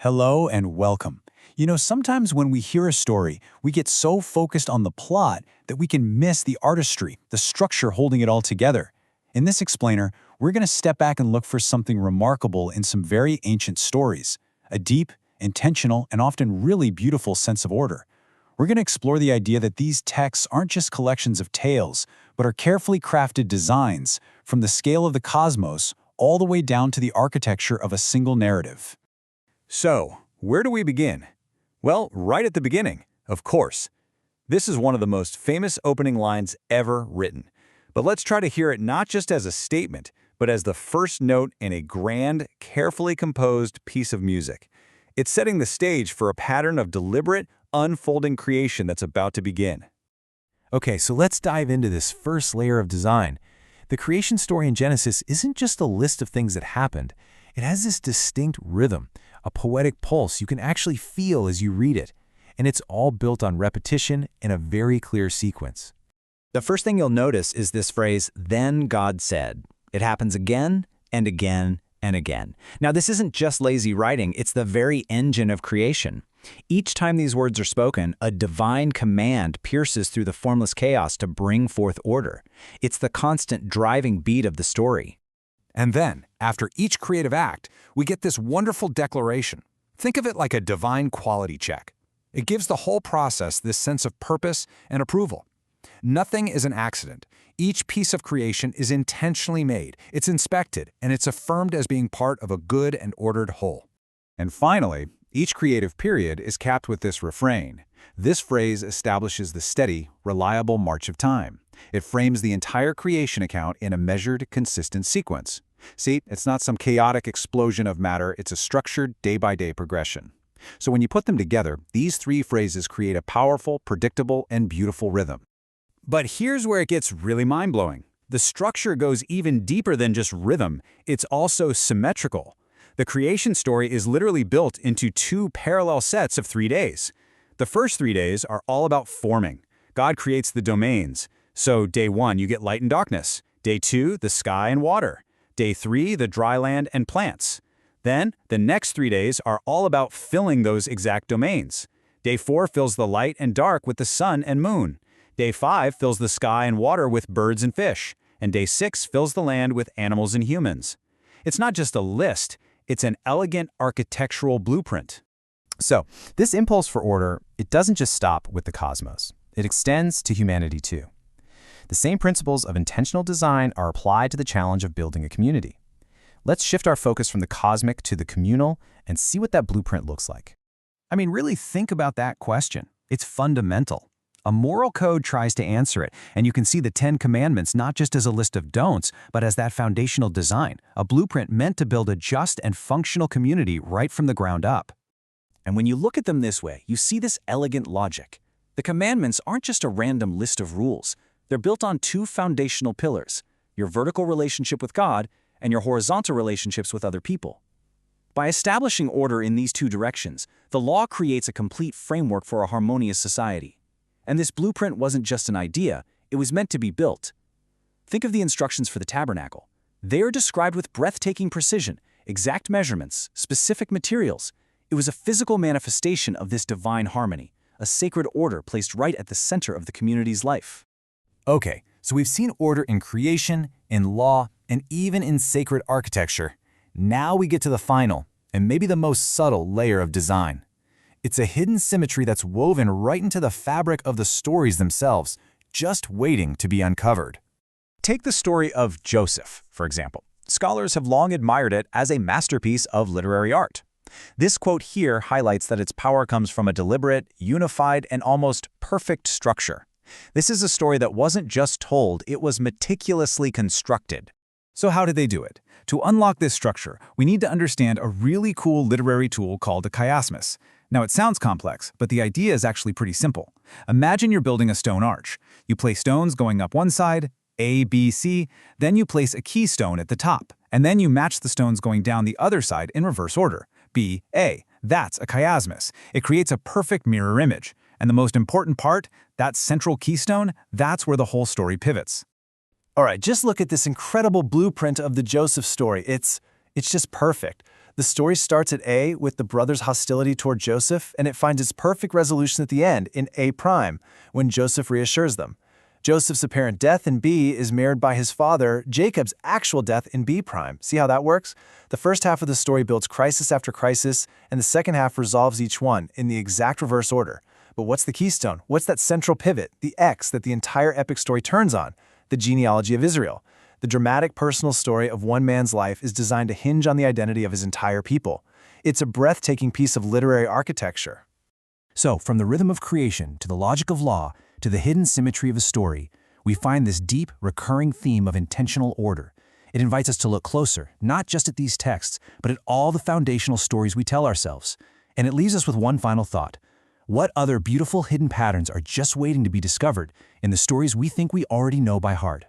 Hello and welcome. Sometimes when we hear a story, we get so focused on the plot that we can miss the artistry, the structure holding it all together. In this explainer, we're going to step back and look for something remarkable in some very ancient stories, a deep, intentional, and often really beautiful sense of order. We're going to explore the idea that these texts aren't just collections of tales, but are carefully crafted designs, from the scale of the cosmos all the way down to the architecture of a single narrative. So, where do we begin? Well, right at the beginning, of course. This is one of the most famous opening lines ever written. But let's try to hear it not just as a statement, but as the first note in a grand, carefully composed piece of music. It's setting the stage for a pattern of deliberate, unfolding creation that's about to begin. Okay, so let's dive into this first layer of design. The creation story in Genesis isn't just a list of things that happened. It has this distinct rhythm, a poetic pulse you can actually feel as you read it. And it's all built on repetition in a very clear sequence. The first thing you'll notice is this phrase, "Then God said." It happens again and again and again. Now, this isn't just lazy writing, it's the very engine of creation. Each time these words are spoken, a divine command pierces through the formless chaos to bring forth order. It's the constant driving beat of the story. And then, after each creative act, we get this wonderful declaration. Think of it like a divine quality check. It gives the whole process this sense of purpose and approval. Nothing is an accident. Each piece of creation is intentionally made, it's inspected, and it's affirmed as being part of a good and ordered whole. And finally, each creative period is capped with this refrain. This phrase establishes the steady, reliable march of time. It frames the entire creation account in a measured, consistent sequence. See, it's not some chaotic explosion of matter, it's a structured, day-by-day progression. So when you put them together, these three phrases create a powerful, predictable, and beautiful rhythm. But here's where it gets really mind-blowing. The structure goes even deeper than just rhythm. It's also symmetrical. The creation story is literally built into two parallel sets of 3 days. The first 3 days are all about forming. God creates the domains. So day 1, you get light and darkness. Day 2, the sky and water. Day 3, the dry land and plants. Then, the next 3 days are all about filling those exact domains. Day 4 fills the light and dark with the sun and moon. Day 5 fills the sky and water with birds and fish. And day 6 fills the land with animals and humans. It's not just a list, it's an elegant architectural blueprint. So, this impulse for order, it doesn't just stop with the cosmos. It extends to humanity too. The same principles of intentional design are applied to the challenge of building a community. Let's shift our focus from the cosmic to the communal and see what that blueprint looks like. Really think about that question. It's fundamental. A moral code tries to answer it, and you can see the 10 Commandments not just as a list of don'ts, but as that foundational design, a blueprint meant to build a just and functional community right from the ground up. And when you look at them this way, you see this elegant logic. The commandments aren't just a random list of rules. They're built on two foundational pillars, your vertical relationship with God and your horizontal relationships with other people. By establishing order in these two directions, the law creates a complete framework for a harmonious society. And this blueprint wasn't just an idea, it was meant to be built. Think of the instructions for the tabernacle. They are described with breathtaking precision, exact measurements, specific materials. It was a physical manifestation of this divine harmony, a sacred order placed right at the center of the community's life. Okay, so we've seen order in creation, in law, and even in sacred architecture. Now we get to the final, and maybe the most subtle layer of design. It's a hidden symmetry that's woven right into the fabric of the stories themselves, just waiting to be uncovered. Take the story of Joseph, for example. Scholars have long admired it as a masterpiece of literary art. This quote here highlights that its power comes from a deliberate, unified, and almost perfect structure. This is a story that wasn't just told, it was meticulously constructed. So how did they do it? To unlock this structure, we need to understand a really cool literary tool called a chiasmus. Now, it sounds complex, but the idea is actually pretty simple. Imagine you're building a stone arch. You place stones going up one side, A, B, C, then you place a keystone at the top, and then you match the stones going down the other side in reverse order, B, A. That's a chiasmus. It creates a perfect mirror image. And the most important part, that central keystone, that's where the whole story pivots. All right, just look at this incredible blueprint of the Joseph story. It's just perfect. The story starts at A with the brothers' hostility toward Joseph, and it finds its perfect resolution at the end in A prime, when Joseph reassures them. Joseph's apparent death in B is mirrored by his father, Jacob's actual death in B prime. See how that works? The first half of the story builds crisis after crisis, and the second half resolves each one in the exact reverse order. But what's the keystone? What's that central pivot, the X that the entire epic story turns on? The genealogy of Israel. The dramatic personal story of one man's life is designed to hinge on the identity of his entire people. It's a breathtaking piece of literary architecture. So, from the rhythm of creation to the logic of law to the hidden symmetry of a story, we find this deep, recurring theme of intentional order. It invites us to look closer, not just at these texts, but at all the foundational stories we tell ourselves. And it leaves us with one final thought. What other beautiful hidden patterns are just waiting to be discovered in the stories we think we already know by heart?